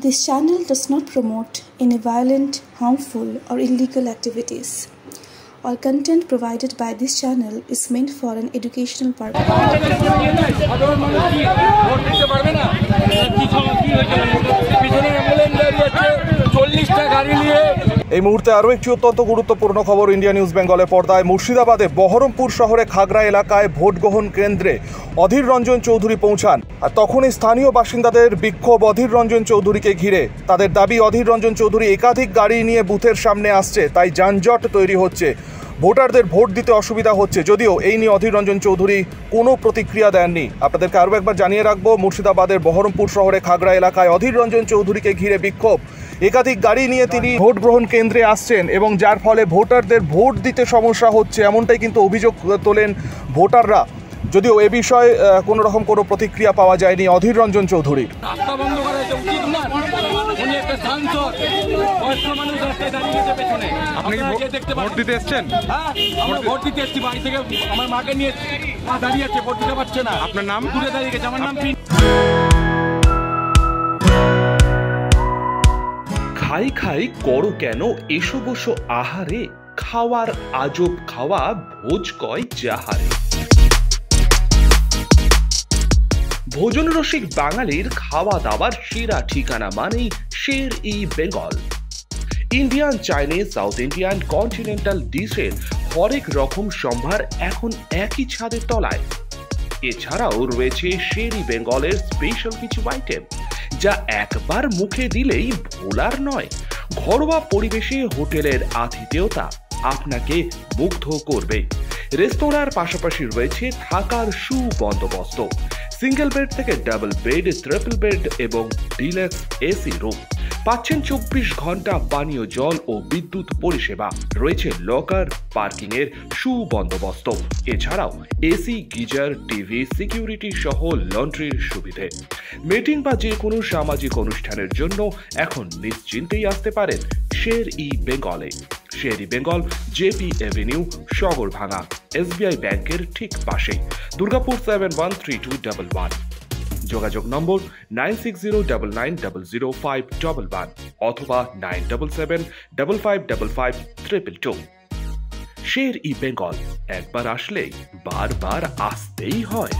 This channel does not promote any violent, harmful, or illegal activities. All content provided by this channel is meant for an educational purpose. এই মুহূর্তে আরও একটি অত্যন্ত গুরুত্বপূর্ণ খবর India news বেঙ্গলের পর্দায়। মুর্শিদাবাদে বহরমপুর শহরে খাগড়া এলাকায় ভোট গ্রহণ কেন্দ্রে অধীর রঞ্জন চৌধুরী পৌঁছান, আর তখনই স্থানীয় বাসিন্দাদের বিক্ষোভ অধীর রঞ্জন চৌধুরীকে ঘিরে। তাদের দাবি, অধীর রঞ্জন চৌধুরী একাধিক গাড়ি নিয়ে বুথের সামনে আসছে, তাই যানজট তৈরি হচ্ছে, ভোটারদের ভোট দিতে অসুবিধা হচ্ছে। যদিও এই নিয়ে অধীর রঞ্জন চৌধুরী কোনো প্রতিক্রিয়া দেননি। আপনাদেরকে আরও একবার জানিয়ে রাখবো, মুর্শিদাবাদের বহরমপুর শহরে খাগড়া এলাকায় অধীর রঞ্জন চৌধুরীকে ঘিরে বিক্ষোভ। একাধিক গাড়ি নিয়ে তিনি ভোট গ্রহণ কেন্দ্রে আসছেন এবং যার ফলে ভোটারদের ভোট দিতে সমস্যা হচ্ছে, এমনটাই কিন্তু অভিযোগ তোলেন ভোটাররা। যদিও এ বিষয়ে কোনো রকম কোনো প্রতিক্রিয়া পাওয়া যায়নি অধীর রঞ্জন চৌধুরীর। আপনি ভোট দিতে এসেছেন? ভোট দিতে এসেছি, বাড়ি থেকে আমার মাকে নিয়ে দাঁড়িয়ে আছে, ভোট দিতে পারছে না। আপনার নাম? দূরে দাঁড়িয়ে গেছে। আমার নাম খাই খাই করো কেন এসো বসো আহারে, খাওয়ার আজব খাওয়া ভোজ কয় যাহারে। ভোজন রসিক বাঙালির খাওয়া দাওয়ার সেরা ঠিকানা মানেই Sher-e Bengal. Indian, Chinese, South Indian, continental ডিশের হরেক রকম সম্ভার এখন একই ছাদের তলায়। এছাড়াও রয়েছে শের-ই বেঙ্গলের স্পেশাল কিছু আইটেম, যা একবার মুখে দিলেই ভোলার নয়। ঘরোয়া পরিবেশে হোটেলের আতিথেয়তা আপনাকে মুগ্ধ করবে। রেস্তোরাঁর পাশাপাশি রয়েছে থাকার সুবন্দোবস্ত, সিঙ্গেল বেড থেকে ডাবল বেড, ট্রিপল বেড এবং ডিলাক্স এসি রুম। পাচ্ছেন 24 ঘন্টা পানীয় জল ও বিদ্যুৎ পরিষেবা। রয়েছে লকার, পার্কিং এর সুবন্দোবস্ত। এছাড়াও এসি, গিজার, টিভি, সিকিউরিটি সহ লন্ড্রির সুবিধে। মিটিং বা যে কোনো সামাজিক অনুষ্ঠানের জন্য এখন নিশ্চিন্তেই আসতে পারেন শের-ই বেঙ্গলে। Sher e Bengal, JP Avenue, Sagarbhanga, SBI ব্যাংকের ঠিক পাশে, দুর্গাপুর 713211। যোগাযোগ নম্বর 9609900511 অথবা 9775555222। শের-ই বেঙ্গল, একবার আসলেই বারবার আসতেই হয়।